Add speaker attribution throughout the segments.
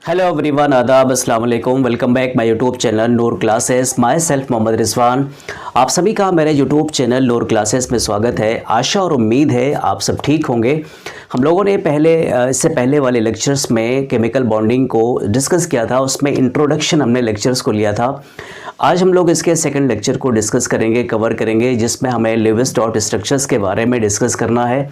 Speaker 1: Hello everyone, आदाब, अस्सलाम वालेकुम। Welcome back my YouTube channel Noor classes. Myself Mohammad Rizwan. आप सभी का मेरे यूट्यूब चैनल नूर क्लासेस में स्वागत है। आशा और उम्मीद है आप सब ठीक होंगे। हम लोगों ने इससे पहले वाले लेक्चर्स में केमिकल बॉन्डिंग को डिस्कस किया था, उसमें इंट्रोडक्शन हमने लेक्चर्स को लिया था। आज हम लोग इसके सेकंड लेक्चर को डिस्कस करेंगे, कवर करेंगे, जिसमें हमें लेविस डॉट स्ट्रक्चर्स के बारे में डिस्कस करना है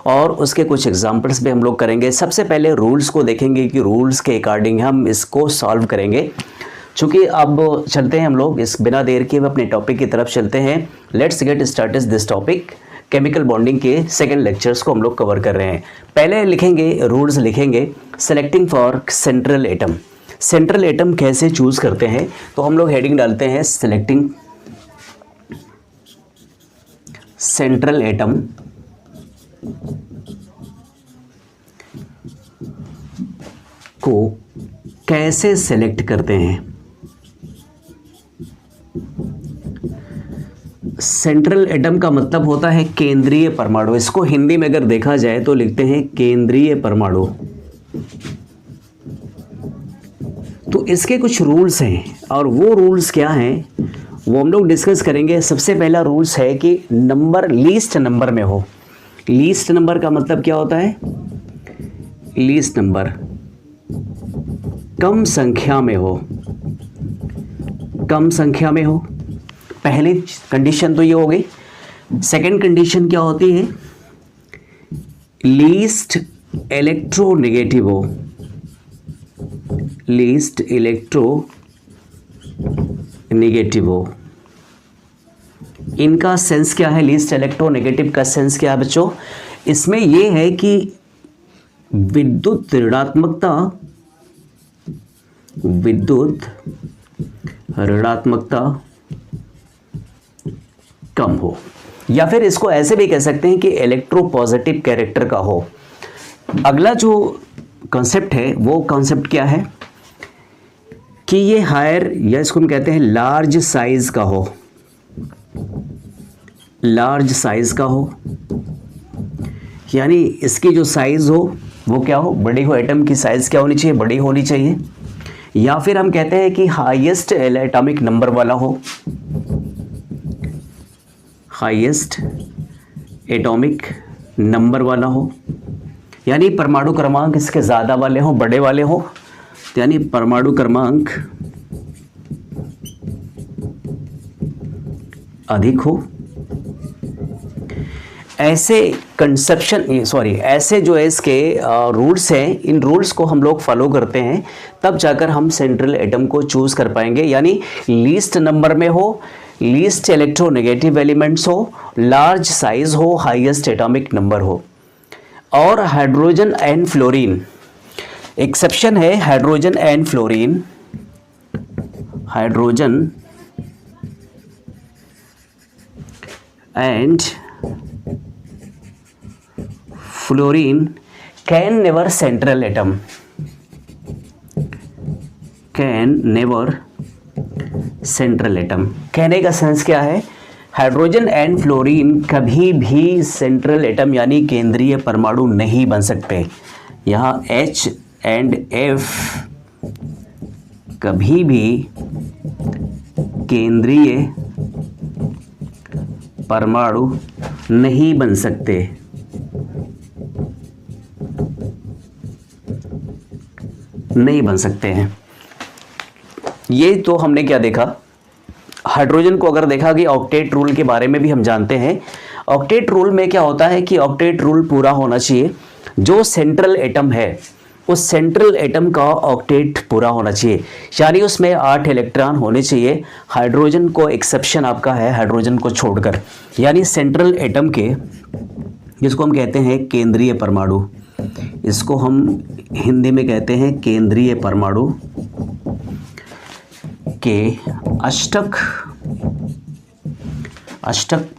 Speaker 1: और उसके कुछ एग्जांपल्स भी हम लोग करेंगे। सबसे पहले रूल्स को देखेंगे कि रूल्स के अकॉर्डिंग हम इसको सॉल्व करेंगे। चूँकि अब चलते हैं हम लोग इस बिना देर के अपने टॉपिक की तरफ चलते हैं। Let's get started this topic. Chemical bonding के सेकंड लेक्चर्स को हम लोग कवर कर रहे हैं। पहले लिखेंगे रूल्स, लिखेंगे selecting for central atom. Central atom कैसे चूज करते हैं, तो हम लोग हेडिंग डालते हैं सेलेक्टिंग सेंट्रल एटम को कैसे सेलेक्ट करते हैं। सेंट्रल एटम का मतलब होता है केंद्रीय परमाणु। इसको हिंदी में अगर देखा जाए तो लिखते हैं केंद्रीय परमाणु। तो इसके कुछ रूल्स हैं और वो रूल्स क्या हैं वो हम लोग डिस्कस करेंगे। सबसे पहला रूल्स है कि नंबर लीस्ट नंबर में हो। लीस्ट नंबर का मतलब क्या होता है? लीस्ट नंबर कम संख्या में हो, कम संख्या में हो। पहली कंडीशन तो ये हो गई। सेकंड कंडीशन क्या होती है? लीस्ट इलेक्ट्रोनेगेटिव हो। लीस्ट इलेक्ट्रोनेगेटिव हो। इनका सेंस क्या है? लीस्ट इलेक्ट्रोनेगेटिव का सेंस क्या है बच्चों? इसमें यह है कि विद्युत ऋणात्मकता कम हो, या फिर इसको ऐसे भी कह सकते हैं कि इलेक्ट्रोपॉजिटिव कैरेक्टर का हो। अगला जो कॉन्सेप्ट है वो कॉन्सेप्ट क्या है कि ये हायर, या इसको हम कहते हैं लार्ज साइज का हो। लार्ज साइज का हो यानी इसकी जो साइज हो वो क्या हो? बड़ी हो। एटम की साइज क्या होनी चाहिए? बड़ी होनी चाहिए। या फिर हम कहते हैं कि हाईएस्ट एटॉमिक नंबर वाला हो। हाईएस्ट एटॉमिक नंबर वाला हो यानी परमाणु क्रमांक इसके ज़्यादा वाले हो, बड़े वाले हो, यानी परमाणु क्रमांक अधिक हो। ऐसे ऐसे जो है इसके रूल्स हैं, इन रूल्स को हम लोग फॉलो करते हैं, तब जाकर हम सेंट्रल एटम को चूज कर पाएंगे। यानी लीस्ट नंबर में हो, लीस्ट इलेक्ट्रोनेगेटिव एलिमेंट्स हो, लार्ज साइज हो, हाईएस्ट एटॉमिक नंबर हो। और हाइड्रोजन एंड फ्लोरीन, एक्सेप्शन है hydrogen and fluorine. Hydrogen and fluorine can never central atom, can never central atom. कहने का सेंस क्या है? हाइड्रोजन एंड फ्लोरीन कभी भी सेंट्रल एटम यानी केंद्रीय परमाणु नहीं बन सकते। यहाँ H एंड F कभी भी केंद्रीय परमाणु नहीं बन सकते। नहीं बन सकते हैं। ये तो हमने क्या देखा? हाइड्रोजन को अगर देखा कि ऑक्टेट रूल के बारे में भी हम जानते हैं। ऑक्टेट रूल में क्या होता है कि ऑक्टेट रूल पूरा होना चाहिए। जो सेंट्रल एटम है उस सेंट्रल एटम का ऑक्टेट पूरा होना चाहिए, यानी उसमें 8 इलेक्ट्रॉन होने चाहिए। हाइड्रोजन को एक्सेप्शन आपका है, हाइड्रोजन को छोड़कर। यानी सेंट्रल एटम के, जिसको हम कहते हैं केंद्रीय परमाणु, इसको हम हिंदी में कहते हैं केंद्रीय परमाणु के अष्टक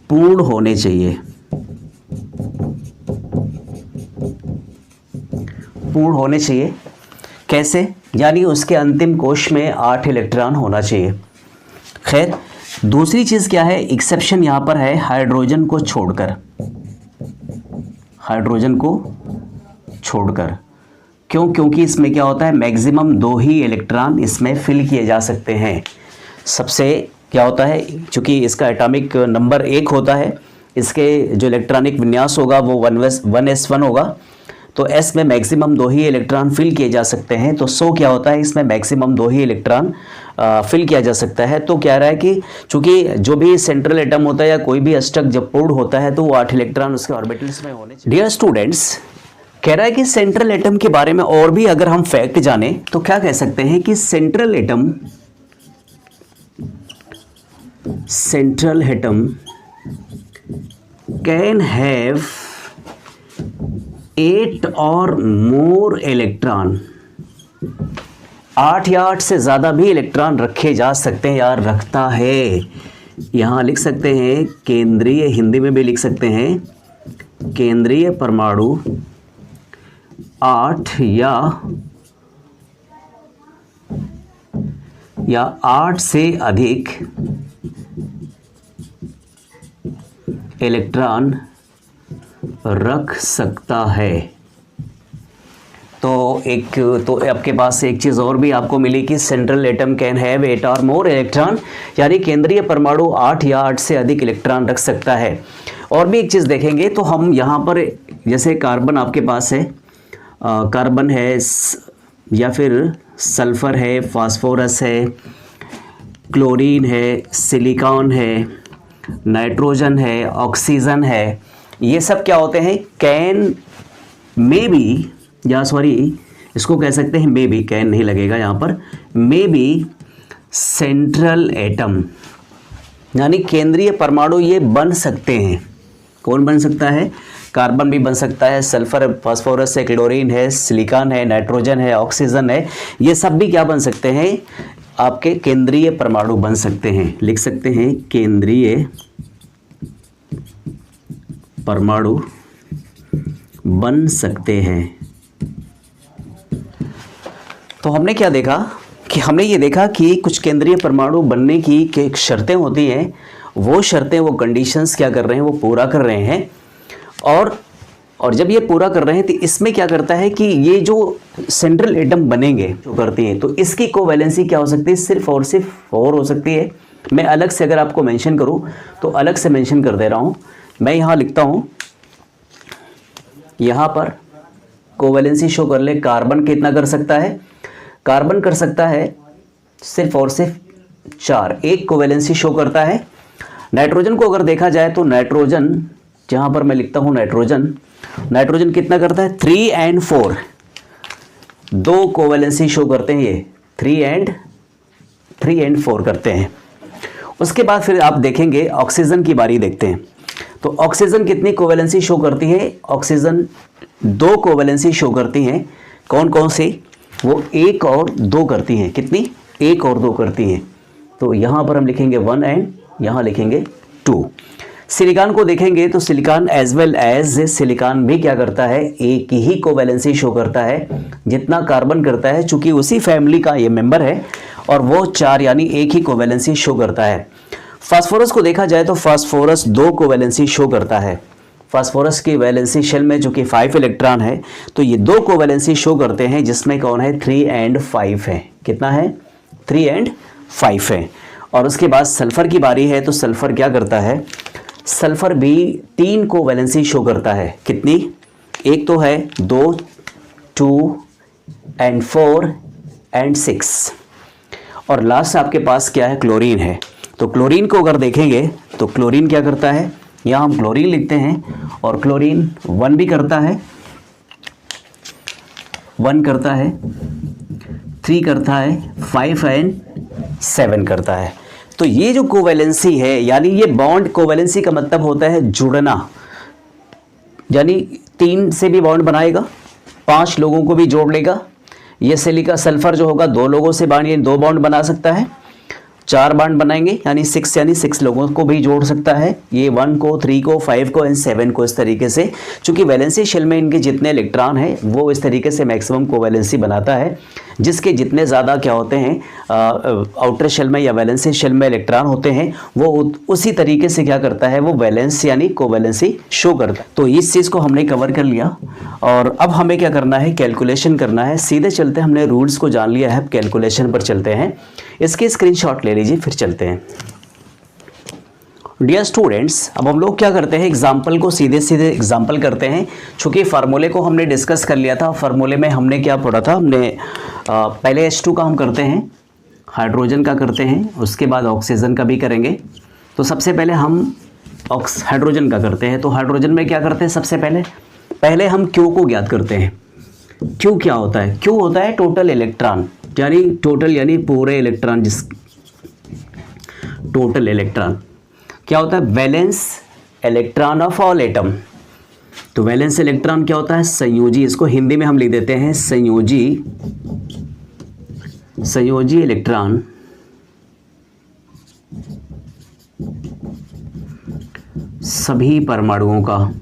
Speaker 1: पूर्ण होने चाहिए। पूर्ण होने चाहिए कैसे? यानी उसके अंतिम कोश में 8 इलेक्ट्रॉन होना चाहिए। खैर, दूसरी चीज क्या है? एक्सेप्शन यहां पर है हाइड्रोजन को छोड़कर। हाइड्रोजन को छोड़कर क्योंकि इसमें क्या होता है, मैक्सिमम 2 ही इलेक्ट्रॉन इसमें फिल किए जा सकते हैं। सबसे क्या होता है, चूँकि इसका एटॉमिक नंबर 1 होता है, इसके जो इलेक्ट्रॉनिक विन्यास होगा वो 1s1 होगा, तो s में मैक्सिमम 2 ही इलेक्ट्रॉन फिल किए जा सकते हैं। तो सो क्या होता है, इसमें मैक्सिमम 2 ही इलेक्ट्रॉन फिल किया जा सकता है। तो क्या रहा है कि चूंकि जो भी सेंट्रल एटम होता है या कोई भी अष्टक जब पूर्ण होता है तो वो 8 इलेक्ट्रॉन उसके ऑर्बिटल्स में होने चाहिए। डियर स्टूडेंट्स, कह रहा है कि सेंट्रल एटम के बारे में और भी अगर हम फैक्ट जाने तो क्या कह सकते हैं कि सेंट्रल एटम कैन हैव 8 और मोर इलेक्ट्रॉन, 8 या 8 से ज़्यादा भी इलेक्ट्रॉन रखे जा सकते हैं या रखता है। यहाँ लिख सकते हैं केंद्रीय, हिंदी में भी लिख सकते हैं केंद्रीय परमाणु 8 या 8 से अधिक इलेक्ट्रॉन रख सकता है। तो आपके पास एक चीज़ और भी आपको मिली कि सेंट्रल एटम कैन हैव 8 और मोर इलेक्ट्रॉन, यानी केंद्रीय परमाणु 8 या 8 से अधिक इलेक्ट्रॉन रख सकता है। और भी एक चीज़ देखेंगे तो हम यहाँ पर जैसे कार्बन आपके पास है, कार्बन है या फिर सल्फ़र है, फास्फोरस है, क्लोरीन है, सिलिकॉन है, नाइट्रोजन है, ऑक्सीजन है, ये सब क्या होते हैं, कैन मे बी, या सॉरी इसको कह सकते हैं मे बी, कैन नहीं लगेगा यहाँ पर, मे बी सेंट्रल एटम, यानी केंद्रीय परमाणु ये बन सकते हैं। कौन बन सकता है, कार्बन भी बन सकता है, सल्फर, फास्फोरस है, क्लोरीन है, सिलिकॉन है, नाइट्रोजन है, ऑक्सीजन है, ये सब भी क्या बन सकते हैं, आपके केंद्रीय परमाणु बन सकते हैं। लिख सकते हैं केंद्रीय परमाणु बन सकते हैं। तो हमने क्या देखा कि हमने ये देखा कि कुछ केंद्रीय परमाणु बनने की शर्तें होती हैं, वो शर्तें, वो कंडीशंस क्या कर रहे हैं, वो पूरा कर रहे हैं। और जब ये पूरा कर रहे हैं तो इसमें क्या करता है कि ये जो सेंट्रल एटम बनेंगे जो करती हैं, तो इसकी कोवैलेंसी क्या हो सकती है, सिर्फ और सिर्फ 4 हो सकती है। मैं अलग से अगर आपको मेंशन करूं तो अलग से मेंशन कर दे रहा हूं। मैं यहाँ लिखता हूं, यहाँ पर कोवैलेंसी शो कर ले, कार्बन कितना कर सकता है, कार्बन कर सकता है सिर्फ और सिर्फ 4, एक कोवैलेंसी शो करता है। नाइट्रोजन को अगर देखा जाए तो नाइट्रोजन, जहाँ पर मैं लिखता हूँ नाइट्रोजन कितना करता है, 3 और 4, 2 कोवैलेंसी शो करते हैं, ये 3 और 4 करते हैं। उसके बाद फिर आप देखेंगे ऑक्सीजन की बारी देखते हैं। तो ऑक्सीजन कितनी कोवैलेंसी शो करती है, ऑक्सीजन 2 कोवैलेंसी शो करती हैं। कौन कौन सी, वो 1 और 2 करती हैं। कितनी, 1 और 2 करती हैं। तो यहाँ पर हम लिखेंगे 1 एंड यहाँ लिखेंगे 2। सिलिकॉन को देखेंगे तो silicon as well as silicon भी क्या करता है, एक ही कोवैलेंसी शो करता है जितना कार्बन करता है, चूंकि उसी फैमिली का ये मेंबर है, और वो 4 यानी एक ही कोवैलेंसी शो करता है। फास्फोरस को देखा जाए तो फास्फोरस 2 कोवैलेंसी शो करता है। फास्फोरस की वैलेंसी शेल में जो कि 5 इलेक्ट्रॉन है, तो ये 2 कोवैलेंसी शो करते हैं, जिसमें कौन है, 3 और 5 है। कितना है, 3 और 5 है। और उसके बाद सल्फर की बारी है, तो सल्फर क्या करता है, सल्फर भी 3 कोवैलेंसी शो करता है। कितनी, एक तो है 2, 2 और 4 और 6, और लास्ट आपके पास क्या है, क्लोरीन है। तो क्लोरीन को अगर देखेंगे तो क्लोरीन क्या करता है, यहाँ हम क्लोरीन लिखते हैं, और क्लोरीन 1 भी करता है, 1 करता है, 3 करता है, 5 और 7 करता है। तो ये जो कोवैलेंसी है, यानी ये बॉन्ड, कोवैलेंसी का मतलब होता है जुड़ना, यानी 3 से भी बॉन्ड बनाएगा, 5 लोगों को भी जोड़ लेगा। ये सिलिका सल्फर जो होगा 2 लोगों से बॉन्ड, ये 2 बॉन्ड बना सकता है, 4 बॉन्ड बनाएंगे यानी 6, यानी 6 लोगों को भी जोड़ सकता है। ये 1 को, 3 को, 5 को और 7 को, इस तरीके से, चूंकि वैलेंसी शेल में इनके जितने इलेक्ट्रॉन हैं वो इस तरीके से मैक्सिमम कोवैलेंसी बनाता है। जिसके जितने ज़्यादा क्या होते हैं आउटर शेल में या वैलेंसी शेल में इलेक्ट्रॉन होते हैं, वो उसी तरीके से क्या करता है, वो वैलेंस यानी कोवैलेंसी शो करता है। तो इस चीज़ को हमने कवर कर लिया और अब हमें क्या करना है, कैलकुलेशन करना है। सीधे चलते हैं, हमने रूल्स को जान लिया है, अब कैलकुलेशन पर चलते हैं। इसके स्क्रीनशॉट ले लीजिए, फिर चलते हैं। डियर स्टूडेंट्स, अब हम लोग क्या करते हैं, एग्जाम्पल को सीधे सीधे एग्जाम्पल करते हैं। चूँकि फार्मूले को हमने डिस्कस कर लिया था, फार्मूले में हमने क्या पढ़ा था, हमने पहले H2 का हम करते हैं, हाइड्रोजन का करते हैं, उसके बाद ऑक्सीजन का भी करेंगे। तो सबसे पहले हम हाइड्रोजन का करते हैं। तो हाइड्रोजन में क्या करते हैं, सबसे पहले हम Q को ज्ञात करते हैं। Q क्या होता है, Q होता है टोटल इलेक्ट्रॉन, यानी टोटल यानी पूरे इलेक्ट्रॉन, टोटल इलेक्ट्रॉन क्या होता है, valence electron of all atom. तो वैलेंस इलेक्ट्रॉन क्या होता है, संयोजी, इसको हिंदी में हम लिख देते हैं संयोजी इलेक्ट्रॉन सभी परमाणुओं का।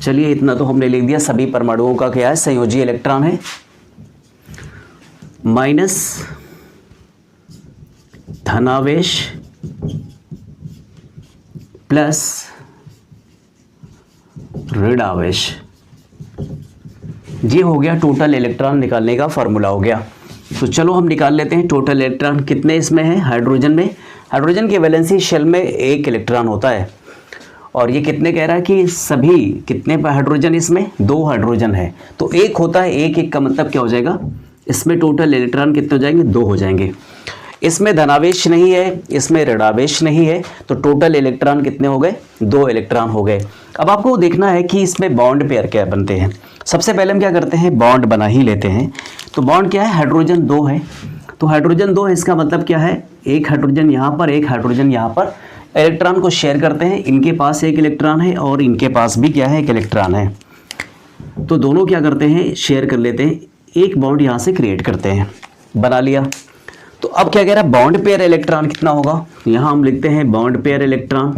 Speaker 1: चलिए इतना तो हमने लिख दिया, सभी परमाणुओं का क्या है, संयोजी इलेक्ट्रॉन है, माइनस धनावेश प्लस ऋणावेश। ये हो गया टोटल इलेक्ट्रॉन निकालने का फॉर्मूला हो गया। तो चलो हम निकाल लेते हैं टोटल इलेक्ट्रॉन कितने इसमें है, हाइड्रोजन में। हाइड्रोजन के वैलेंसी शेल में 1 इलेक्ट्रॉन होता है और ये कितने कह रहा है कि सभी कितने हाइड्रोजन, इसमें 2 हाइड्रोजन है। तो 1 होता है, 1 का मतलब क्या हो जाएगा, इसमें टोटल इलेक्ट्रॉन कितने हो जाएंगे, 2 हो जाएंगे। इसमें धनावेश नहीं है, इसमें ऋणावेश नहीं है, तो टोटल इलेक्ट्रॉन कितने हो गए, 2 इलेक्ट्रॉन हो गए। अब आपको देखना है कि इसमें बॉन्ड पेयर क्या बनते हैं। सबसे पहले हम क्या करते हैं, बॉन्ड बना ही लेते हैं। तो बॉन्ड क्या है, हाइड्रोजन 2 है, तो हाइड्रोजन 2 है, इसका मतलब क्या है, 1 हाइड्रोजन यहाँ पर, 1 हाइड्रोजन यहाँ पर, इलेक्ट्रॉन को शेयर करते हैं। इनके पास 1 इलेक्ट्रॉन है और इनके पास भी क्या है, 1 इलेक्ट्रॉन है। तो दोनों क्या करते हैं, शेयर कर लेते हैं, एक बॉन्ड यहाँ से क्रिएट करते हैं, बना लिया। तो अब क्या कह रहा है, बॉन्ड पेयर इलेक्ट्रॉन कितना होगा, यहाँ हम लिखते हैं बॉन्ड पेयर इलेक्ट्रॉन।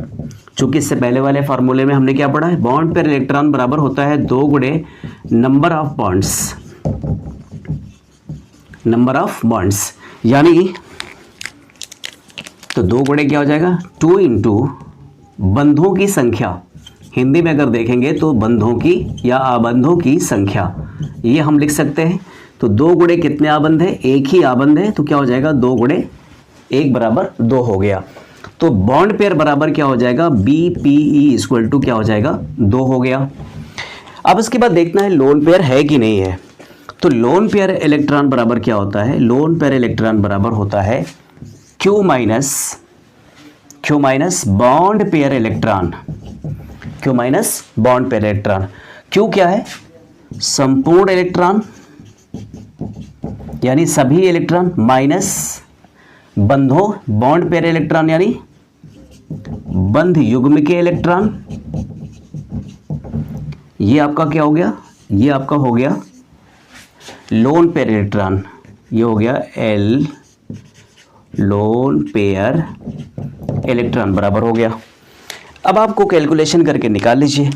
Speaker 1: चूंकि इससे पहले वाले फार्मूले में हमने क्या पढ़ा है, बॉन्ड पेयर इलेक्ट्रॉन बराबर होता है 2 गुणे number of bonds, number of bonds, यानी तो 2 गुणे क्या हो जाएगा, 2 इंटू बंधों की संख्या। हिंदी में अगर देखेंगे तो बंधों की या आबंधों की संख्या, ये हम लिख सकते हैं। तो 2 गुणे कितने आबंध है, 1 ही आबंध है, तो क्या हो जाएगा, 2 गुणे 1 बराबर 2 हो गया। तो बॉन्ड पेयर बराबर क्या हो जाएगा, BPE इक्वल टू क्या हो जाएगा, 2 हो गया। अब इसके बाद देखना है लोन पेयर है कि नहीं है। तो लोन पेयर इलेक्ट्रॉन बराबर क्या होता है, लोन पेयर इलेक्ट्रॉन बराबर होता है Q minus bond pair electron, Q minus bond pair electron. Q क्या है, संपूर्ण इलेक्ट्रॉन यानी सभी इलेक्ट्रॉन, माइनस बंधों बॉन्ड पेयर इलेक्ट्रॉन यानी बंध युग्म के इलेक्ट्रॉन। ये आपका क्या हो गया, ये आपका हो गया लोन पेयर इलेक्ट्रॉन, ये हो गया L लोन पेयर इलेक्ट्रॉन बराबर हो गया। अब आपको कैलकुलेशन करके निकाल लीजिए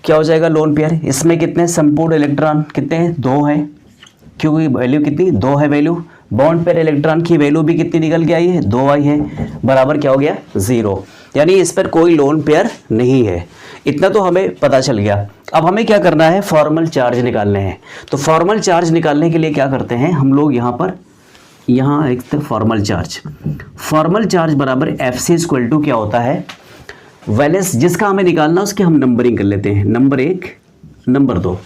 Speaker 1: क्या हो जाएगा लोन पेयर। इसमें कितने संपूर्ण इलेक्ट्रॉन कितने हैं, 2 है, क्योंकि वैल्यू कितनी, 2 है वैल्यू। बॉन्ड पेयर इलेक्ट्रॉन की वैल्यू भी कितनी निकल के आई है, 2 आई है, बराबर क्या हो गया, 0। यानी इस पर कोई लोन पेयर नहीं है। इतना तो हमें पता चल गया। अब हमें क्या करना है, फॉर्मल चार्ज निकालने हैं। तो फॉर्मल चार्ज निकालने के लिए क्या करते हैं हम लोग, यहाँ पर यहाँ एक फॉर्मल चार्ज बराबर FC इक्वल टू क्या होता है, वैलेंस जिसका हमें निकालना उसकी हम नंबरिंग कर लेते हैं, नंबर 1 नंबर 2।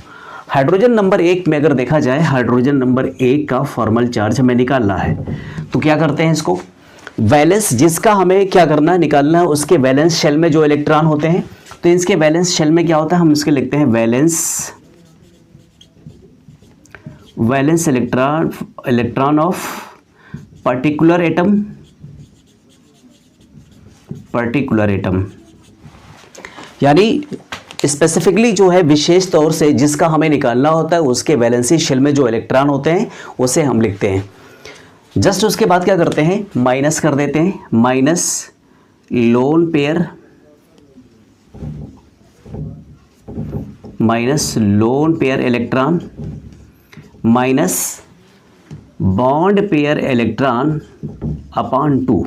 Speaker 1: हाइड्रोजन नंबर 1 में अगर देखा जाए, हाइड्रोजन नंबर 1 का फॉर्मल चार्ज हमें निकालना है। तो क्या करते हैं, इसको वैलेंस जिसका हमें क्या करना है, निकालना है, उसके वैलेंस शेल में जो इलेक्ट्रॉन होते हैं, तो इसके वैलेंस शेल में क्या होता है, हम इसके लिखते हैं valence electron of particular atom, यानी स्पेसिफिकली जो है विशेष तौर से जिसका हमें निकालना होता है, उसके वैलेंसी शेल में जो इलेक्ट्रॉन होते हैं उसे हम लिखते हैं। जस्ट उसके बाद क्या करते हैं, माइनस कर देते हैं, minus loan pair electron minus bond pair electron upon 2,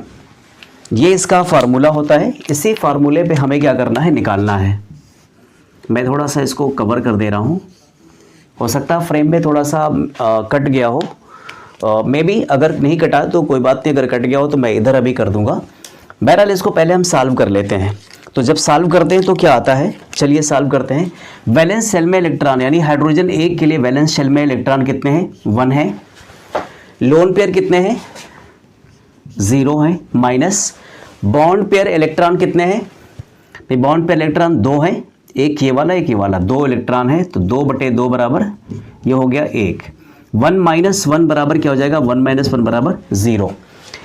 Speaker 1: ये इसका फार्मूला होता है। इसी फार्मूले पे हमें क्या करना है, निकालना है। मैं थोड़ा सा इसको कवर कर दे रहा हूँ, हो सकता है फ्रेम में थोड़ा सा कट गया हो, मे बी अगर नहीं कटा तो कोई बात नहीं, अगर कट गया हो तो मैं इधर अभी कर दूंगा। बहरहाल इसको पहले हम सॉल्व कर लेते हैं। तो जब सॉल्व करते हैं तो क्या आता है, चलिए सॉल्व करते हैं। वैलेंस शेल में इलेक्ट्रॉन यानी हाइड्रोजन 1 के लिए वैलेंस शेल में इलेक्ट्रॉन कितने हैं, 1 है। लोन पेयर कितने हैं, 0 है। माइनस बॉन्ड पेयर इलेक्ट्रॉन कितने हैं, भाई बॉन्ड पेयर इलेक्ट्रॉन 2 है, एक ये वाला एक ये वाला, 2 इलेक्ट्रॉन है तो 2/2 बराबर ये हो गया 1। 1 - 1 बराबर क्या हो जाएगा, 1 - 1 बराबर 0।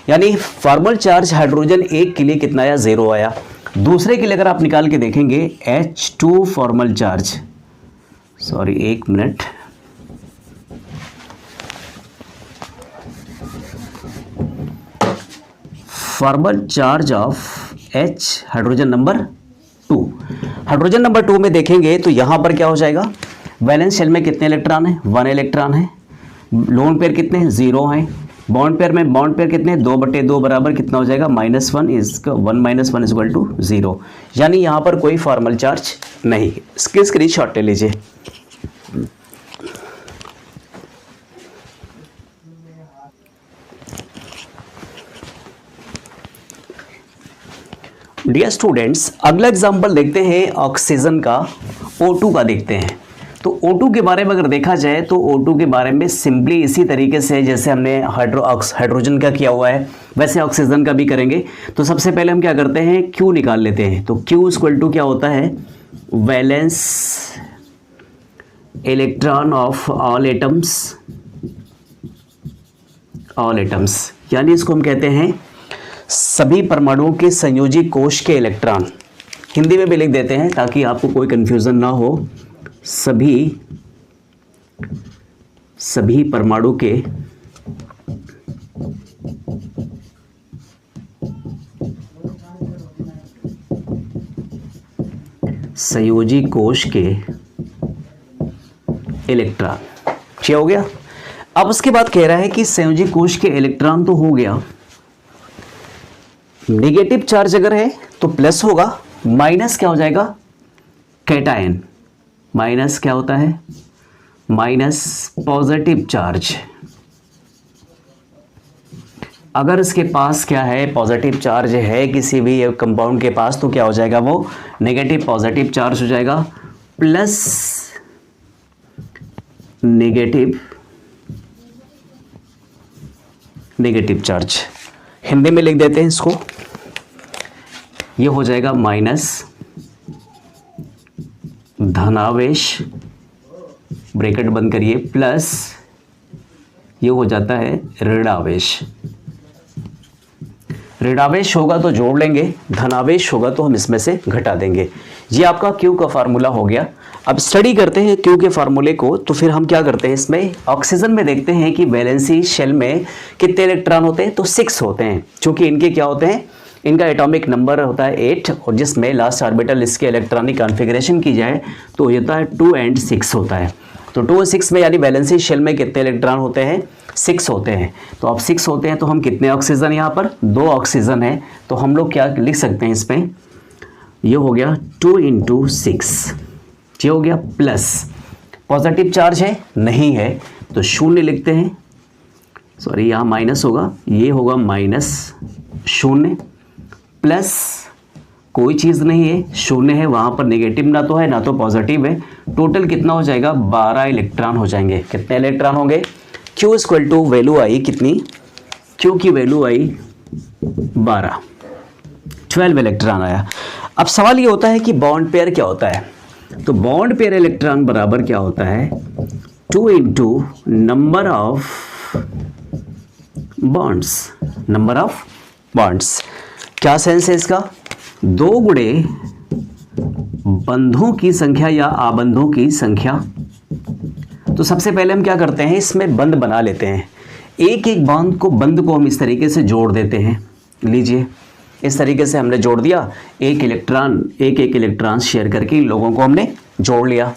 Speaker 1: यानी फॉर्मल चार्ज हाइड्रोजन 1 के लिए कितना आया, 0 आया। दूसरे के लिए अगर आप निकाल के देखेंगे H2 formal charge, sorry 1 minute, formal charge of H hydrogen number 2, hydrogen number 2 में देखेंगे तो यहाँ पर क्या हो जाएगा, वैलेंस शेल में कितने इलेक्ट्रॉन है, 1 इलेक्ट्रॉन है। लोन पेयर कितने हैं, 0 हैं। बॉन्ड पेयर में बॉन्ड पेयर कितने हैं, 2/2 बराबर कितना हो जाएगा, -1, इसका 1 - 1 = 0। यानी यहाँ पर कोई फॉर्मल चार्ज नहीं। इसके स्क्रीनशॉट ले लीजिए। डियर स्टूडेंट्स, अगला एग्जाम्पल देखते हैं ऑक्सीजन का, O2 का देखते हैं। तो O2 के बारे में अगर देखा जाए तो O2 के बारे में सिंपली इसी तरीके से जैसे हमने हाइड्रोजन का किया हुआ है वैसे ऑक्सीजन का भी करेंगे। तो सबसे पहले हम क्या करते हैं, Q निकाल लेते हैं। तो Q = क्या होता है, valence electron of all atoms, यानी इसको हम कहते हैं सभी परमाणुओं के संयोजी कोश के इलेक्ट्रॉन। हिंदी में भी लिख देते हैं ताकि आपको कोई कंफ्यूजन ना हो। सभी परमाणु के संयोजी कोश के इलेक्ट्रॉन, क्या हो गया। अब उसके बाद कह रहा है कि संयोजी कोश के इलेक्ट्रॉन तो हो गया, नेगेटिव चार्ज अगर है तो प्लस होगा, माइनस क्या हो जाएगा, कैटायन। माइनस क्या होता है, माइनस पॉजिटिव चार्ज। अगर इसके पास क्या है, पॉजिटिव चार्ज है किसी भी कंपाउंड के पास, तो क्या हो जाएगा, वो नेगेटिव पॉजिटिव चार्ज हो जाएगा, प्लस नेगेटिव चार्ज। हिंदी में लिख देते हैं इसको, ये हो जाएगा माइनस धनावेश, ब्रैकेट बंद करिए, प्लस ये हो जाता है ऋणावेश। ऋणावेश होगा तो जोड़ लेंगे, धनावेश होगा तो हम इसमें से घटा देंगे। ये आपका Q का फार्मूला हो गया। अब स्टडी करते हैं Q के फार्मूले को। तो फिर हम क्या करते हैं, इसमें ऑक्सीजन में देखते हैं कि वैलेंसी शेल में कितने इलेक्ट्रॉन होते हैं, तो 6 होते हैं। क्योंकि इनके क्या होते हैं, इनका एटॉमिक नंबर होता है 8 और जिसमें लास्ट ऑर्बिटल इसके इलेक्ट्रॉनिक कॉन्फ़िगरेशन की जाए तो ये होता है 2 और 6 होता है। तो 2 और 6 में यानी वैलेंसी शेल में कितने इलेक्ट्रॉन होते हैं, 6 होते हैं। तो अब 6 होते हैं तो हम कितने ऑक्सीजन, यहाँ पर 2 ऑक्सीजन है, तो हम लोग क्या लिख सकते हैं इसमें, ये हो गया 2 × 6, ये हो गया, प्लस पॉजिटिव चार्ज है, नहीं है तो 0 लिखते हैं, सॉरी यहाँ माइनस होगा, ये होगा -0, प्लस कोई चीज़ नहीं है, 0 है, वहाँ पर नेगेटिव ना तो है ना तो पॉजिटिव है। टोटल कितना हो जाएगा, 12 इलेक्ट्रॉन हो जाएंगे। कितने इलेक्ट्रॉन होंगे, Q = वैल्यू आई कितनी, Q की वैल्यू आई 12 इलेक्ट्रॉन आया। अब सवाल ये होता है कि बॉन्ड पेयर क्या होता है। तो बॉन्ड पेयर इलेक्ट्रॉन बराबर क्या होता है, 2 × नंबर ऑफ बॉन्ड्स। क्या सेंस है इसका, 2 × बंधों की संख्या या आबंधों की संख्या। तो सबसे पहले हम क्या करते हैं, इसमें बंध बना लेते हैं। एक एक बंध को हम इस तरीके से जोड़ देते हैं। लीजिए, इस तरीके से हमने जोड़ दिया, एक एक इलेक्ट्रॉन शेयर करके इन लोगों को हमने जोड़ लिया।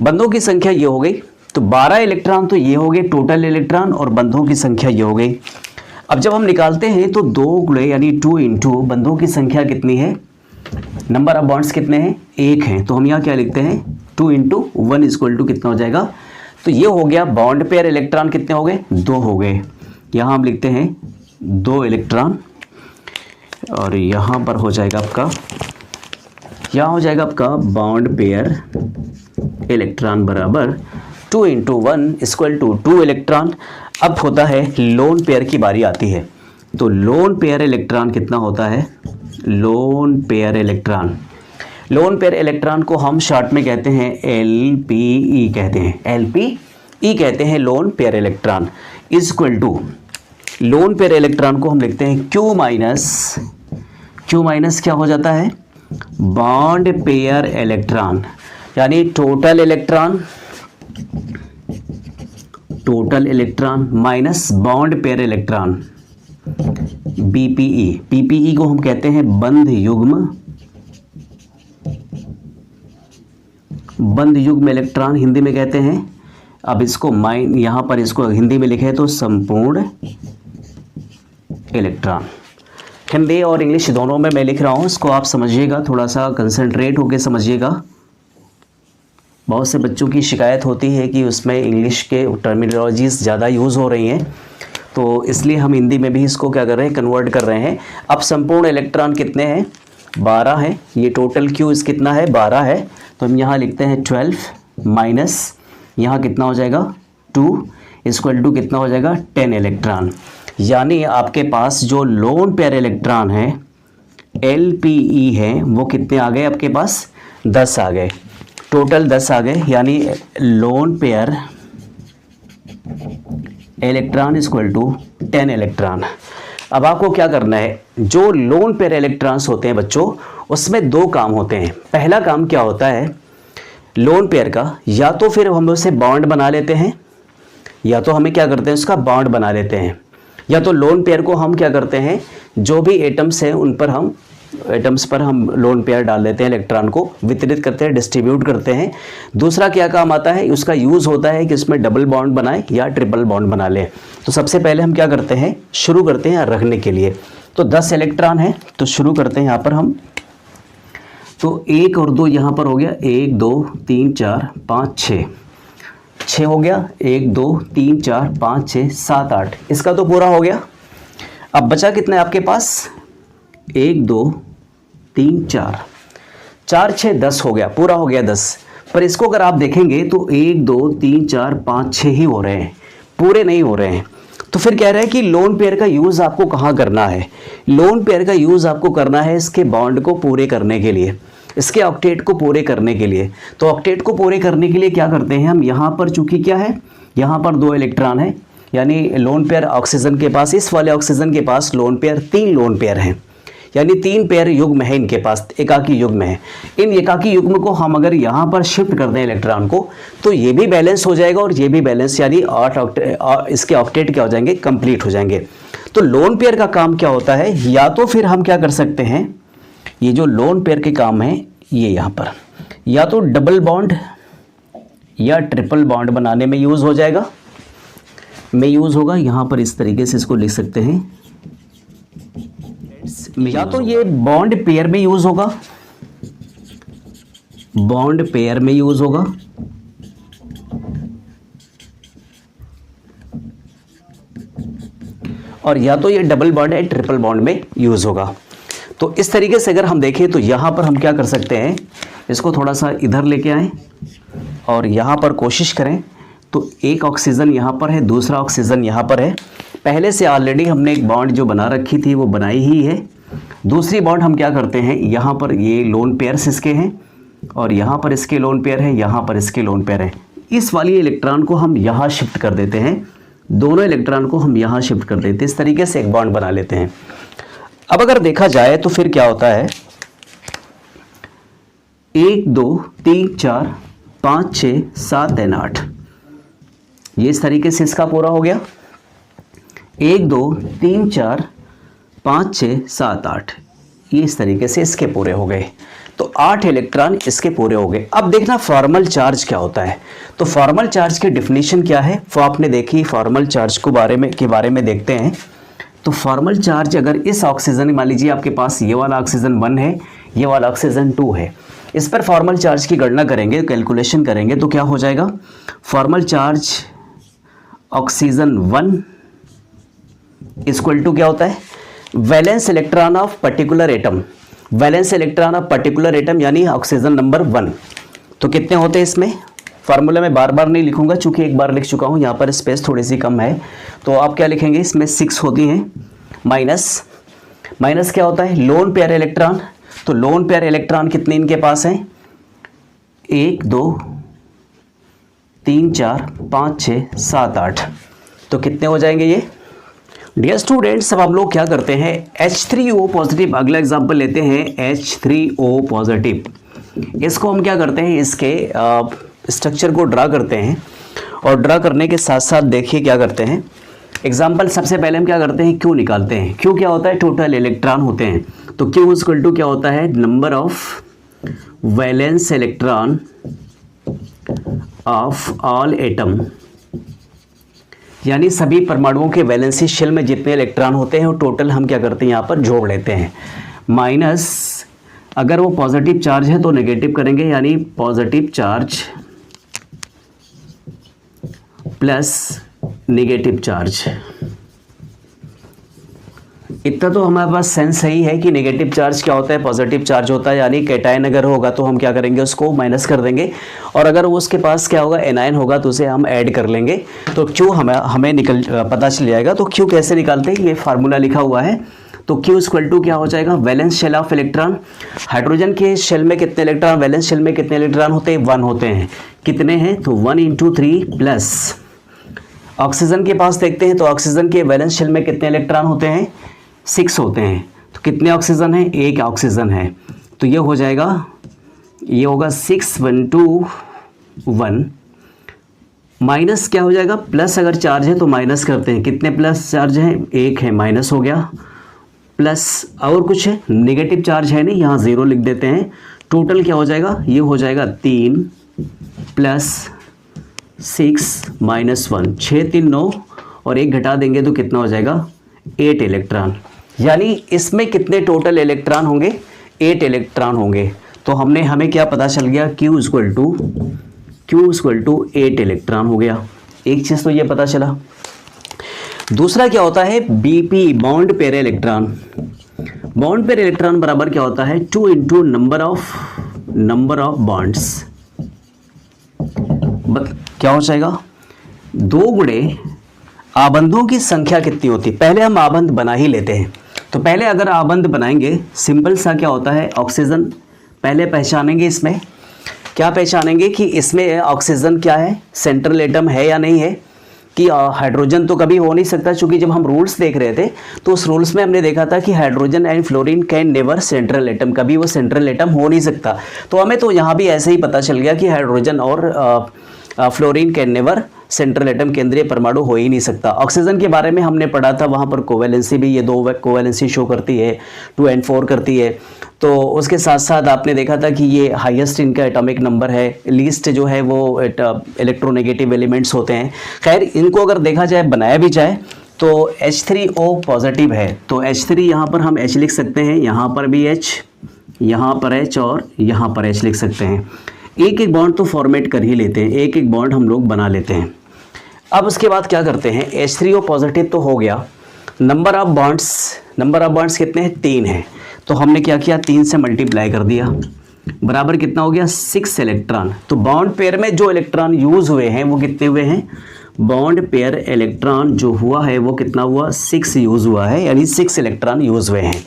Speaker 1: बंधों की संख्या ये हो गई। तो 12 इलेक्ट्रॉन तो ये हो गए टोटल इलेक्ट्रॉन और बंधों की संख्या ये हो गई। अब जब हम निकालते हैं तो 2 गुणे यानी 2 इंटू बंधों की संख्या कितनी है, नंबर ऑफ बॉन्ड्स कितने हैं, 1 हैं, तो हम यहाँ क्या लिखते हैं 2 इंटू 1 इक्वल टू कितना हो जाएगा, तो ये हो गया बॉन्ड पेयर इलेक्ट्रॉन कितने हो गए, 2 हो गए। यहाँ हम लिखते हैं 2 इलेक्ट्रॉन और यहाँ पर हो जाएगा आपका, यहाँ हो जाएगा आपका बॉन्ड पेयर इलेक्ट्रॉन बराबर 2 इंटू 1 इक्वल टू 2 इलेक्ट्रॉन। अब होता है लोन पेयर की बारी आती है, तो लोन पेयर इलेक्ट्रॉन कितना होता है, loan pair electron, loan pair electron को हम शॉर्ट में कहते हैं LPE कहते हैं, LPE कहते हैं lone pair electron is equal to, lone pair electron को हम लिखते हैं Q माइनस क्या हो जाता है, बॉन्ड पेयर इलेक्ट्रॉन, यानी total electron minus bond pair electron BPE को हम कहते हैं बंध युग्म इलेक्ट्रॉन हिंदी में कहते हैं। अब इसको यहाँ पर इसको हिंदी में लिखे तो संपूर्ण इलेक्ट्रॉन, हिंदी और इंग्लिश दोनों में मैं लिख रहा हूँ, इसको आप समझिएगा, थोड़ा सा कंसंट्रेट होकर समझिएगा। बहुत से बच्चों की शिकायत होती है कि उसमें इंग्लिश के टर्मिनोलॉजीज़ ज़्यादा यूज़ हो रही हैं, तो इसलिए हम हिंदी में भी इसको क्या कर रहे हैं, कन्वर्ट कर रहे हैं। अब संपूर्ण इलेक्ट्रॉन कितने हैं, 12 है, ये टोटल Q कितना है, 12 है, तो हम यहाँ लिखते हैं 12 माइनस यहाँ कितना हो जाएगा 2 इक्वल टू कितना हो जाएगा 10 इलेक्ट्रॉन, यानी आपके पास जो लोन पेयर इलेक्ट्रॉन है LPE है वो कितने आ गए आपके पास, 10 आ गए, टोटल 10 आ गए, यानी lone pair electron equal to 10 electron. अब आपको क्या करना है, जो लोन पेयर इलेक्ट्रॉन्स होते हैं बच्चों उसमें 2 काम होते हैं। पहला काम क्या होता है लोन पेयर का, या तो फिर हम उसे बॉन्ड बना लेते हैं, या तो हमें क्या करते हैं उसका बॉन्ड बना लेते हैं, या तो लोन पेयर को हम क्या करते हैं जो भी एटम्स हैं उन पर हम एटम्स पर हम लोन पेयर डाल देते हैं, इलेक्ट्रॉन को वितरित करते हैं, डिस्ट्रीब्यूट करते हैं। दूसरा क्या काम आता है, उसका यूज़ होता है कि उसमें डबल बॉन्ड बनाए या ट्रिपल बॉन्ड बना लें। तो सबसे पहले हम क्या करते हैं, शुरू करते हैं रखने के लिए, तो 10 इलेक्ट्रॉन है तो शुरू करते हैं यहाँ पर हम, तो 1 और 2 यहाँ पर हो गया, 1 2 3 4 5 6 हो गया, 1 2 3 4 5 6 7 8, इसका तो पूरा हो गया। अब बचा कितना है आपके पास, 1 2 3 4 4 6 10 हो गया, पूरा हो गया 10। पर इसको अगर आप देखेंगे तो 1 2 3 4 5 6 ही हो रहे हैं, पूरे नहीं हो रहे हैं। तो फिर कह रहा है कि लोन पेयर का यूज़ आपको कहाँ करना है, लोन पेयर का यूज़ आपको करना है इसके बॉन्ड को पूरे करने के लिए, इसके ऑक्टेट को पूरे करने के लिए। तो ऑक्टेट को पूरे करने के लिए क्या करते हैं हम, यहाँ पर चूंकि क्या है, यहाँ पर 2 इलेक्ट्रॉन है, यानी लोन पेयर ऑक्सीजन के पास, इस वाले ऑक्सीजन के पास लोन पेयर 3 लोन पेयर हैं, यानी 3 पेयर युग्म है इनके पास, एकाकी युग्म है। इन एकाकी युग्म को हम अगर यहाँ पर शिफ्ट कर दें इलेक्ट्रॉन को, तो ये भी बैलेंस हो जाएगा और ये भी बैलेंस, यानी 8 इसके ऑक्टेट क्या हो जाएंगे, कंप्लीट हो जाएंगे। तो लोन पेयर का काम क्या होता है, या तो फिर हम क्या कर सकते हैं, ये जो लोन पेयर के काम है ये यहाँ पर या तो डबल बॉन्ड या ट्रिपल बॉन्ड बनाने में यूज़ हो जाएगा, होगा। यहाँ पर इस तरीके से इसको लिख सकते हैं, या तो ये बॉन्ड पेयर में यूज होगा, बॉन्ड पेयर में यूज होगा, और या तो ये डबल बॉन्ड या ट्रिपल बॉन्ड में यूज होगा। तो इस तरीके से अगर हम देखें तो यहाँ पर हम क्या कर सकते हैं, इसको थोड़ा सा इधर लेके आएं और यहाँ पर कोशिश करें, तो एक ऑक्सीजन यहाँ पर है, दूसरा ऑक्सीजन यहाँ पर है। पहले से ऑलरेडी हमने एक बॉन्ड जो बना रखी थी वो बनाई ही है। दूसरी बॉन्ड हम क्या करते हैं, यहाँ पर ये लोन पेयर्स इसके हैं और यहाँ पर इसके लोन पेयर हैं, यहाँ पर इसके लोन पेयर हैं। इस वाली इलेक्ट्रॉन को हम यहाँ शिफ्ट कर देते हैं, दोनों इलेक्ट्रॉन को हम यहाँ शिफ्ट कर देते हैं, इस तरीके से एक बॉन्ड बना लेते हैं। अब अगर देखा जाए तो फिर क्या होता है, 1 2 3 4 5 6 7 और 8, ये इस तरीके से इसका पूरा हो गया। 1 2 3 4 5 6 7 8, ये इस तरीके से इसके पूरे हो गए। तो 8 इलेक्ट्रॉन इसके पूरे हो गए। अब देखना फॉर्मल चार्ज क्या होता है। तो फॉर्मल चार्ज की डिफिनीशन क्या है वो आपने देखी। फॉर्मल चार्ज के बारे में देखते हैं। तो फॉर्मल चार्ज अगर इस ऑक्सीजन, मान लीजिए आपके पास ये वाला ऑक्सीजन 1 है, ये वाला ऑक्सीजन 2 है, इस पर फॉर्मल चार्ज की गणना करेंगे, कैलकुलेशन करेंगे तो क्या हो जाएगा। Formal charge oxygen 1 equal to क्या होता है, valence electron of particular atom, valence electron of particular atom यानी ऑक्सीजन नंबर 1। तो कितने होते हैं इसमें, फार्मूला में बार बार नहीं लिखूंगा चूंकि एक बार लिख चुका हूं, यहाँ पर स्पेस थोड़ी सी कम है। तो आप क्या लिखेंगे, इसमें 6 होती हैं, माइनस क्या होता है, लोन पेयर इलेक्ट्रॉन। तो लोन पेयर इलेक्ट्रॉन कितने इनके पास हैं, 1 2 3 4 5 6 7 8। तो कितने हो जाएंगे ये। डियर स्टूडेंट्स, अब हम लोग क्या करते हैं, H3O पॉजिटिव, अगला एग्जाम्पल लेते हैं H3O पॉजिटिव। इसको हम क्या करते हैं, इसके स्ट्रक्चर को ड्रा करते हैं और ड्रा करने के साथ साथ देखिए क्या करते हैं। एग्जाम्पल सबसे पहले हम क्या करते हैं, Q निकालते हैं। Q क्या होता है, टोटल इलेक्ट्रॉन होते हैं। तो Q इक्वल टू क्या होता है, number of valence electron of all atom, यानी सभी परमाणुओं के वैलेंसी शेल में जितने इलेक्ट्रॉन होते हैं वो टोटल हम क्या करते हैं यहाँ पर जोड़ लेते हैं। माइनस अगर वो पॉजिटिव चार्ज है तो नेगेटिव करेंगे, यानी positive charge plus negative charge. इतना तो हमारे पास सेंस सही है कि नेगेटिव चार्ज क्या होता है, पॉजिटिव चार्ज होता है, यानी कैटायन अगर होगा तो हम क्या करेंगे, उसको माइनस कर देंगे, और अगर उसके पास क्या होगा, एनायन होगा तो उसे हम ऐड कर लेंगे। तो क्यू हमें पता चल जाएगा। तो क्यू कैसे निकालते हैं, ये फार्मूला लिखा हुआ है। तो क्यू इक्वल टू क्या हो जाएगा, valence shell of electron. Hydrogen के शेल में कितने इलेक्ट्रॉन, वैलेंस शेल में कितने इलेक्ट्रॉन होते हैं, 1 होते हैं। कितने हैं, तो 1 × 3 प्लस ऑक्सीजन के पास देखते हैं, तो ऑक्सीजन के वैलेंस शेल में कितने इलेक्ट्रॉन होते हैं, 6 होते हैं। तो कितने ऑक्सीजन है, 1 ऑक्सीजन है। तो ये हो जाएगा, ये होगा 6 1 2 1 माइनस क्या हो जाएगा, प्लस अगर चार्ज है तो माइनस करते हैं, कितने प्लस चार्ज है, 1 है, माइनस हो गया, प्लस और कुछ है, नेगेटिव चार्ज है नहीं, यहाँ 0 लिख देते हैं। टोटल क्या हो जाएगा, ये हो जाएगा 3 प्लस 6 माइनस 1, 6 3 9 और 1 घटा देंगे तो कितना हो जाएगा, 8 इलेक्ट्रॉन। यानी इसमें कितने टोटल इलेक्ट्रॉन होंगे, 8 इलेक्ट्रॉन होंगे। तो हमें क्या पता चल गया, Q इक्वल टू 8 इलेक्ट्रॉन हो गया। एक चीज़ तो ये पता चला। दूसरा क्या होता है, BP bond pair electron. Bond pair electron बराबर क्या होता है, 2 × नंबर ऑफ बॉन्ड्स। क्या हो जाएगा, 2 गुणे आबंधों की संख्या कितनी होती है। पहले हम आबंध बना ही लेते हैं। तो पहले अगर आबंध बनाएंगे, सिंपल सा क्या होता है, ऑक्सीजन पहले पहचानेंगे। इसमें क्या पहचानेंगे कि इसमें ऑक्सीजन क्या है, सेंट्रल एटम है या नहीं है, कि हाइड्रोजन तो कभी हो नहीं सकता, क्योंकि जब हम रूल्स देख रहे थे तो उस रूल्स में हमने देखा था कि hydrogen and fluorine can never central atom, कभी वो सेंट्रल एटम हो नहीं सकता। तो हमें तो यहाँ भी ऐसे ही पता चल गया कि हाइड्रोजन और fluorine can never central atom, केंद्रीय परमाणु हो ही नहीं सकता। ऑक्सीजन के बारे में हमने पढ़ा था, वहाँ पर कोवैलेंसी भी, ये 2 कोवैलेंसी शो करती है, 2 and 4 करती है। तो उसके साथ साथ आपने देखा था कि ये हाईएस्ट इनका एटॉमिक नंबर है, लीस्ट जो है वो इलेक्ट्रोनेगेटिव एलिमेंट्स होते हैं। खैर इनको अगर देखा जाए, बनाया भी जाए तो H3O पॉजिटिव है, तो H3 यहाँ पर हम H लिख सकते हैं, यहाँ पर भी H, यहाँ पर H और यहाँ पर H लिख सकते हैं। एक एक बॉन्ड तो फॉर्मेट कर ही लेते हैं, एक एक बॉन्ड हम लोग बना लेते हैं। अब उसके बाद क्या करते हैं, H3O पॉजिटिव तो हो गया, नंबर ऑफ बॉन्ड्स कितने हैं, 3 हैं। तो हमने क्या किया, 3 से मल्टीप्लाई कर दिया, बराबर कितना हो गया, 6 इलेक्ट्रॉन। तो बॉन्ड पेयर में जो इलेक्ट्रॉन यूज हुए हैं वो कितने हुए हैं, बॉन्ड पेयर इलेक्ट्रॉन जो हुआ है वो कितना हुआ, 6 यूज हुआ है, यानी 6 इलेक्ट्रॉन यूज हुए हैं।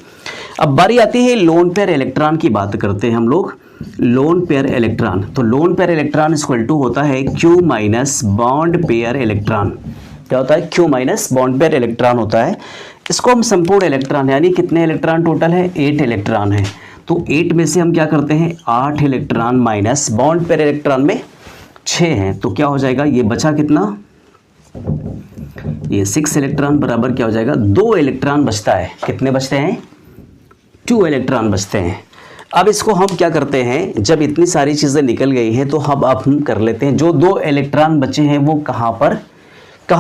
Speaker 1: अब बारी आती है लोन पेयर इलेक्ट्रॉन की, बात करते हैं हम लोग लोन पेयर इलेक्ट्रॉन। तो lone pair electron equal to होता है Q minus bond pair electron. क्या होता है, Q minus bond pair electron होता है। इसको हम संपूर्ण इलेक्ट्रॉन, यानी कितने इलेक्ट्रॉन टोटल है, 8 इलेक्ट्रॉन है। तो 8 में से हम क्या करते हैं, 8 electron minus bond pair electron में 6 हैं, तो क्या हो जाएगा, ये बचा कितना, ये 6 इलेक्ट्रॉन बराबर क्या हो जाएगा, 2 इलेक्ट्रॉन बचता है। कितने बचते हैं, 2 इलेक्ट्रॉन बचते हैं। अब इसको हम क्या करते हैं, जब इतनी सारी चीज़ें निकल गई हैं तो हम कर लेते हैं जो 2 इलेक्ट्रॉन बचे हैं वो कहाँ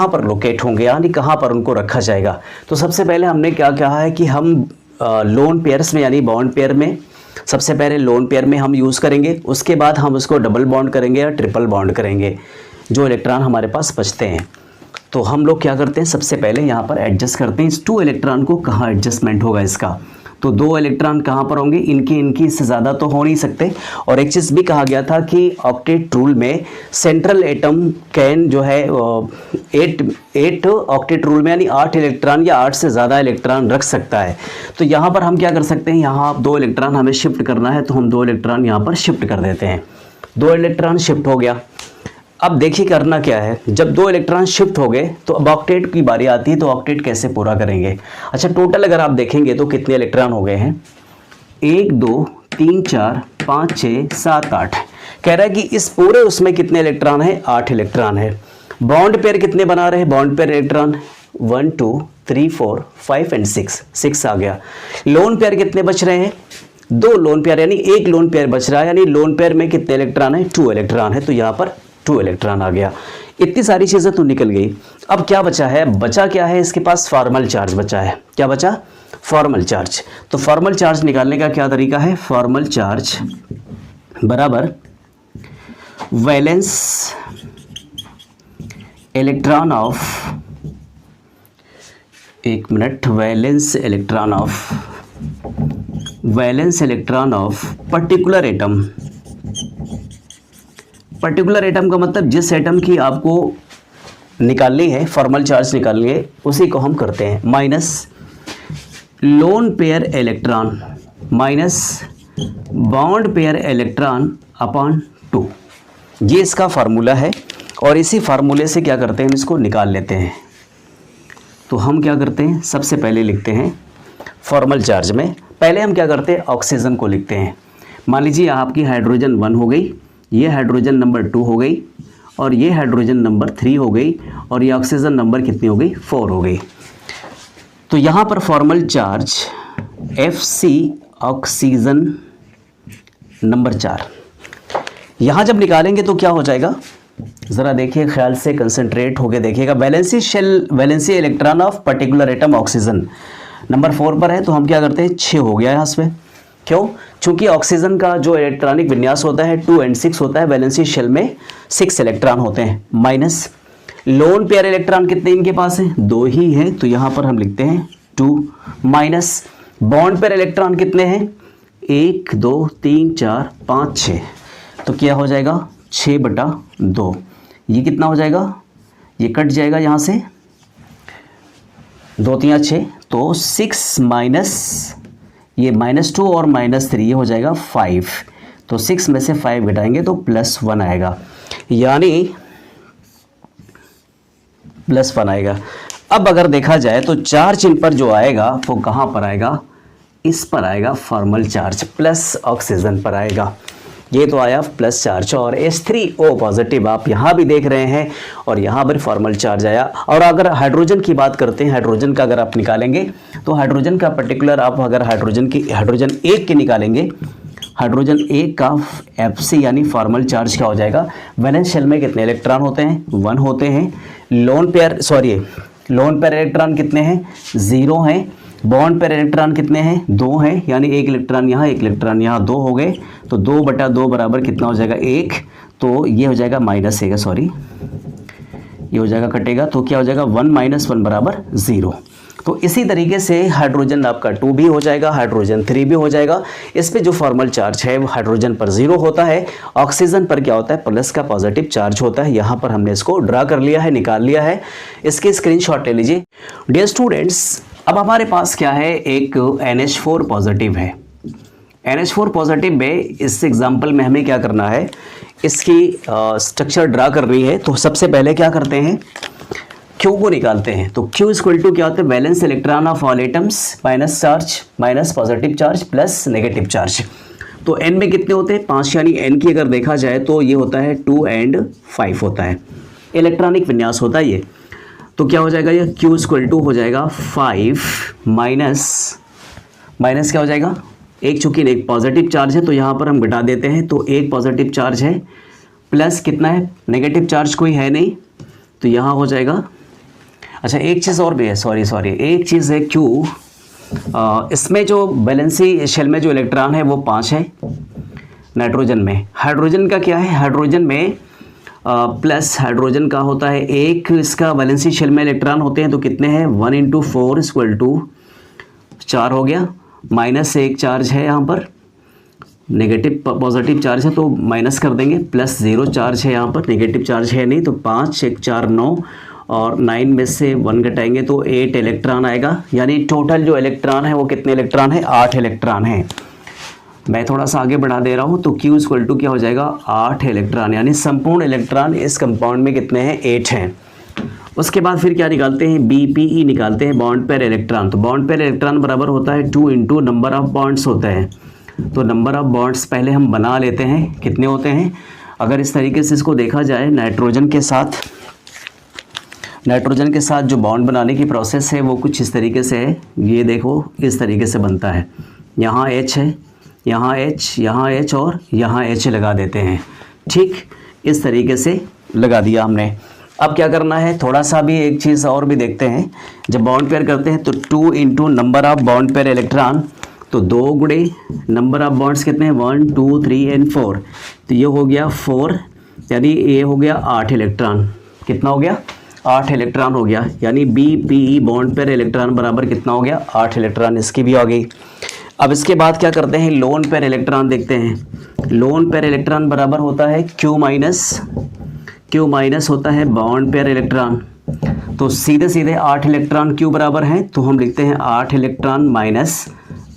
Speaker 1: पर लोकेट होंगे, यानी कहाँ पर उनको रखा जाएगा। तो सबसे पहले हमने क्या कहा है कि हम लोन पेयर्स में यानी बॉन्ड पेयर में, सबसे पहले लोन पेयर में हम यूज़ करेंगे, उसके बाद हम उसको डबल बॉन्ड करेंगे या ट्रिपल बॉन्ड करेंगे जो इलेक्ट्रॉन हमारे पास बचते हैं। तो हम लोग क्या करते हैं, सबसे पहले यहाँ पर एडजस्ट करते हैं इस 2 इलेक्ट्रॉन को, कहाँ एडजस्टमेंट होगा इसका। तो 2 इलेक्ट्रॉन कहाँ पर होंगे, इनकी इससे ज़्यादा तो हो नहीं सकते। और एक चीज़ भी कहा गया था कि ऑक्टेट रूल में सेंट्रल एटम कैन जो है 8 ऑक्टेट रूल में यानी 8 इलेक्ट्रॉन या 8 से ज़्यादा इलेक्ट्रॉन रख सकता है। तो यहाँ पर हम क्या कर सकते हैं, यहाँ 2 इलेक्ट्रॉन हमें शिफ्ट करना है तो हम 2 इलेक्ट्रॉन यहाँ पर शिफ्ट कर देते हैं। 2 इलेक्ट्रॉन शिफ्ट हो गया। अब देखिए करना क्या है, जब 2 इलेक्ट्रॉन शिफ्ट हो गए तो अब ऑक्टेट की बारी आती है। तो ऑक्टेट कैसे पूरा करेंगे। अच्छा, टोटल अगर आप देखेंगे तो कितने इलेक्ट्रॉन हो गए हैं, 1 2 3 4 5 6 7 8। कह रहा है कि इस पूरे उसमें कितने इलेक्ट्रॉन है, 8 इलेक्ट्रॉन है। बॉन्ड पेयर कितने बना रहे हैं, बॉन्ड पेयर इलेक्ट्रॉन 1 2 3 4 5 एंड 6 आ गया। लोन पेयर कितने बच रहे हैं, 2 लोन पेयर यानी 1 लोन पेयर बच रहा है, यानी लोन पेयर में कितने इलेक्ट्रॉन है, 2 इलेक्ट्रॉन है। तो यहाँ पर 2 इलेक्ट्रॉन आ गया। इतनी सारी चीज़ें तो निकल गई। अब क्या बचा है, बचा क्या है, इसके पास फॉर्मल चार्ज बचा है। क्या बचा, फॉर्मल चार्ज। तो फॉर्मल चार्ज निकालने का क्या तरीका है, फॉर्मल चार्ज बराबर वैलेंस इलेक्ट्रॉन ऑफ, एक minute, valence electron of particular atom. Particular atom का मतलब जिस एटम की आपको निकालनी है, फॉर्मल चार्ज निकालनी है, उसी को हम करते हैं minus loan pair electron minus bond pair electron upon 2। ये इसका फार्मूला है और इसी फार्मूले से क्या करते हैं, हम इसको निकाल लेते हैं। तो हम क्या करते हैं, सबसे पहले लिखते हैं फॉर्मल चार्ज में, पहले हम क्या करते हैं, ऑक्सीजन को लिखते हैं। मान लीजिए आपकी हाइड्रोजन 1 हो गई, ये हाइड्रोजन नंबर 2 हो गई और ये हाइड्रोजन नंबर 3 हो गई और ये ऑक्सीजन नंबर कितनी हो गई, 4 हो गई। तो यहाँ पर formal charge Fc oxygen number 4, यहाँ जब निकालेंगे तो क्या हो जाएगा, ज़रा देखिए, ख्याल से कंसंट्रेट होके देखिएगा। Valency electron of particular atom oxygen number 4 पर है, तो हम क्या करते हैं, 6 हो गया यहाँ पे। क्यों, चूंकि ऑक्सीजन का जो इलेक्ट्रॉनिक विन्यास होता है 2 and 6 होता है, वैलेंसी शेल में 6 इलेक्ट्रॉन होते हैं। माइनस लोन पेयर इलेक्ट्रॉन कितने इनके पास है, 2 ही है, तो यहाँ पर हम लिखते हैं 2 माइनस बॉन्ड पेयर इलेक्ट्रॉन कितने हैं, 1 2 3 4 5 6। तो क्या हो जाएगा, 6/2। ये कितना हो जाएगा, ये कट जाएगा यहाँ से, 2 3 6, तो 6 माइनस ये -2 और -3, ये हो जाएगा 5। तो 6 में से 5 घटाएंगे तो +1 आएगा, यानी +1 आएगा। अब अगर देखा जाए तो चार्ज इन पर जो आएगा वो कहाँ पर आएगा, इस पर आएगा, फॉर्मल चार्ज प्लस ऑक्सीजन पर आएगा। ये तो आया प्लस चार्ज और H3O पॉजिटिव आप यहाँ भी देख रहे हैं और यहाँ पर फॉर्मल चार्ज आया। और अगर हाइड्रोजन की बात करते हैं, हाइड्रोजन का अगर आप निकालेंगे तो हाइड्रोजन का पर्टिकुलर आप अगर हाइड्रोजन 1 की निकालेंगे, हाइड्रोजन 1 का Fc यानी फॉर्मल चार्ज क्या हो जाएगा, वैलेंस शेल में कितने इलेक्ट्रॉन होते हैं, 1 होते हैं। लोन पेयर इलेक्ट्रॉन कितने हैं, 0 हैं। बॉन्ड पेयर इलेक्ट्रॉन कितने हैं, 2 हैं, यानी 1 इलेक्ट्रॉन यहाँ 1 इलेक्ट्रॉन यहाँ, 2 हो गए। तो 2/2 बराबर कितना हो जाएगा, 1। तो ये हो जाएगा माइनस है, सॉरी ये हो जाएगा कटेगा, तो क्या हो जाएगा 1 - 1 बराबर 0। तो इसी तरीके से हाइड्रोजन आपका 2 भी हो जाएगा, हाइड्रोजन 3 भी हो जाएगा। इस पे जो फॉर्मल चार्ज है वो हाइड्रोजन पर 0 होता है, ऑक्सीजन पर क्या होता है, प्लस का पॉजिटिव चार्ज होता है। यहाँ पर हमने इसको ड्रा कर लिया है, निकाल लिया है। इसके स्क्रीनशॉट ले लीजिए। डियर स्टूडेंट्स, अब हमारे पास क्या है, एक NH4 पॉजिटिव है। NH4 पॉजिटिव में इस एग्जाम्पल में हमें क्या करना है, इसकी स्ट्रक्चर ड्रा करनी है। तो सबसे पहले क्या करते हैं, Q को निकालते हैं। तो Q = क्या होता है, valence electron of all atoms minus charge minus positive charge plus negative charge. तो N में कितने होते हैं, 5, यानी N की अगर देखा जाए तो ये होता है 2 and 5 होता है, इलेक्ट्रॉनिक विन्यास होता है ये। तो क्या हो जाएगा, ये Q = हो जाएगा 5 माइनस क्या हो जाएगा, एक चूँकि एक पॉजिटिव चार्ज है तो यहाँ पर हम घटा देते हैं, तो एक पॉजिटिव चार्ज है, प्लस कितना है, नेगेटिव चार्ज कोई है नहीं, तो यहाँ हो जाएगा। अच्छा एक चीज़ और भी है, सॉरी एक चीज़ है, क्यू इसमें जो वैलेंसी शेल में जो इलेक्ट्रॉन है वो 5 है नाइट्रोजन में। हाइड्रोजन का क्या है, हाइड्रोजन में प्लस हाइड्रोजन का होता है एक, इसका वैलेंसी शेल में इलेक्ट्रॉन होते हैं तो कितने हैं, 1 × 4 = 4 हो गया, माइनस एक चार्ज है यहाँ पर, नेगेटिव पॉजिटिव चार्ज है तो माइनस कर देंगे, प्लस 0 चार्ज है यहाँ पर, नेगेटिव चार्ज है नहीं, तो 5 1 4 9 और 9 में से 1 घटाएंगे तो 8 इलेक्ट्रॉन आएगा। यानी टोटल जो इलेक्ट्रॉन है वो कितने इलेक्ट्रॉन है, 8 इलेक्ट्रॉन है। मैं थोड़ा सा आगे बढ़ा दे रहा हूँ, तो Q = क्या हो जाएगा, 8 इलेक्ट्रॉन, यानी संपूर्ण इलेक्ट्रॉन इस कंपाउंड में कितने हैं, 8 हैं। उसके बाद फिर क्या निकालते हैं, BPE निकालते हैं, बॉन्ड पेयर इलेक्ट्रॉन। तो बॉन्ड पेयर इलेक्ट्रॉन बराबर होता है 2 × नंबर ऑफ बॉन्ड्स होता है। तो नंबर ऑफ बॉन्ड्स पहले हम बना लेते हैं, कितने होते हैं, अगर इस तरीके से इसको देखा जाए, नाइट्रोजन के साथ जो बॉन्ड बनाने की प्रोसेस है वो कुछ इस तरीके से है। ये देखो इस तरीके से बनता है, यहाँ H है, यहाँ H, यहाँ H और यहाँ H लगा देते हैं। ठीक इस तरीके से लगा दिया हमने। अब क्या करना है, थोड़ा सा भी एक चीज़ और भी देखते हैं। जब बॉन्ड पेयर करते हैं तो 2 × number of bond pair electron, तो 2 गुणे नंबर ऑफ बॉन्ड्स कितने हैं, 1 2 3 और 4, तो ये हो गया 4, यानी ये हो गया 8 इलेक्ट्रॉन। कितना हो गया, 8 इलेक्ट्रॉन हो गया। यानी BPE बॉन्ड पेयर इलेक्ट्रॉन बराबर कितना हो गया, 8 इलेक्ट्रॉन, इसकी भी आ गई। अब इसके बाद क्या करते हैं, लोन पेयर इलेक्ट्रॉन देखते हैं। लोन पेयर इलेक्ट्रॉन बराबर होता है Q माइनस होता है बॉन्ड पेयर इलेक्ट्रॉन। तो सीधे सीधे 8 इलेक्ट्रॉन Q बराबर हैं, तो हम लिखते हैं 8 इलेक्ट्रॉन माइनस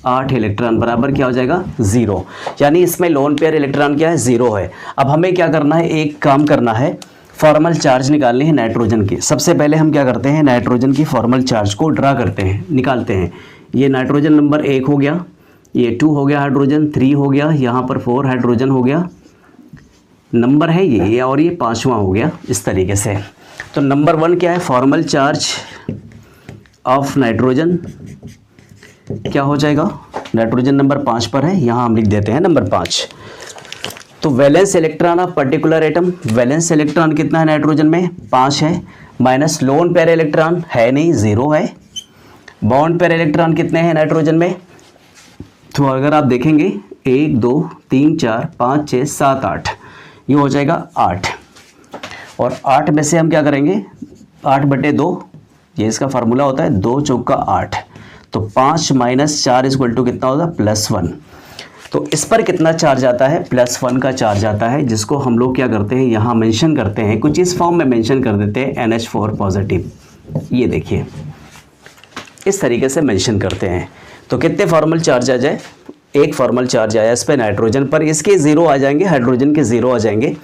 Speaker 1: 8 इलेक्ट्रॉन बराबर क्या हो जाएगा, 0। यानी इसमें लोन पेयर इलेक्ट्रॉन क्या है, 0 है। अब हमें क्या करना है, एक काम करना है, फॉर्मल चार्ज निकालनी है नाइट्रोजन की। सबसे पहले हम क्या करते हैं, नाइट्रोजन की फॉर्मल चार्ज को ड्रा करते हैं, निकालते हैं। ये नाइट्रोजन नंबर 1 हो गया, ये 2 हो गया, हाइड्रोजन 3 हो गया, यहाँ पर 4 हाइड्रोजन हो गया, नंबर है ये, और ये 5वां हो गया इस तरीके से। तो नंबर 1 क्या है, फॉर्मल चार्ज ऑफ नाइट्रोजन क्या हो जाएगा, नाइट्रोजन नंबर 5 पर है, यहाँ हम लिख देते हैं नंबर 5। तो valence electron of particular atom, valence electron कितना है नाइट्रोजन में, 5 है, माइनस लोन पेयर इलेक्ट्रॉन है नहीं, 0 है। बॉन्ड पेयर इलेक्ट्रॉन कितने हैं नाइट्रोजन में, तो अगर आप देखेंगे 1 2 3 4 5 6 7 8, ये हो जाएगा 8। और 8 में से हम क्या करेंगे, 8/2, ये इसका फार्मूला होता है, 2 चौका 8, तो 5 - 4 = कितना होगा, +1। तो इस पर कितना चार्ज आता है, +1 का चार्ज आता है, जिसको हम लोग क्या करते हैं, यहाँ मेंशन करते हैं, कुछ इस फॉर्म में मेंशन कर देते हैं, NH4 पॉजिटिव। ये देखिए इस तरीके से मेंशन करते हैं। तो कितने फॉर्मल चार्ज आ जाए, एक फॉर्मल चार्ज आया इस पर नाइट्रोजन पर, इसके 0 आ जाएंगे, हाइड्रोजन के 0 आ जाएंगे।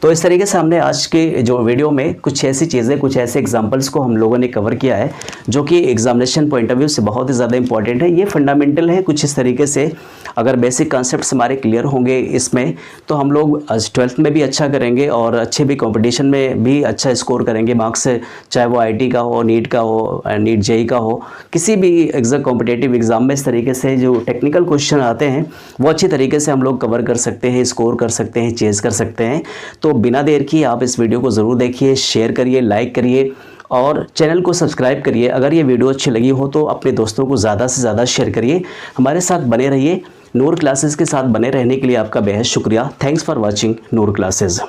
Speaker 1: तो इस तरीके से हमने आज के जो वीडियो में कुछ ऐसी चीज़ें, कुछ ऐसे एग्जांपल्स को हम लोगों ने कवर किया है जो कि एग्जामिनेशन पॉइंट ऑफ व्यू से बहुत ही ज़्यादा इंपॉर्टेंट है। ये फंडामेंटल है, कुछ इस तरीके से अगर बेसिक कॉन्सेप्ट्स हमारे क्लियर होंगे इसमें, तो हम लोग 12th में भी अच्छा करेंगे और अच्छे भी कंपटीशन में भी अच्छा स्कोर करेंगे मार्क्स, चाहे वो IT का हो, नीट का हो, नीट JEE का हो, किसी भी एग्जाम कॉम्पिटेटिव एग्जाम में इस तरीके से जो टेक्निकल क्वेश्चन आते हैं वो अच्छी तरीके से हम लोग कवर कर सकते हैं, स्कोर कर सकते हैं, चेज़ कर सकते हैं। तो बिना देर किए आप इस वीडियो को ज़रूर देखिए, शेयर करिए, लाइक करिए और चैनल को सब्सक्राइब करिए। अगर ये वीडियो अच्छी लगी हो तो अपने दोस्तों को ज़्यादा से ज़्यादा शेयर करिए। हमारे साथ बने रहिए, नूर क्लासेस के साथ बने रहने के लिए आपका बेहद शुक्रिया। Thanks for watching Noor classes.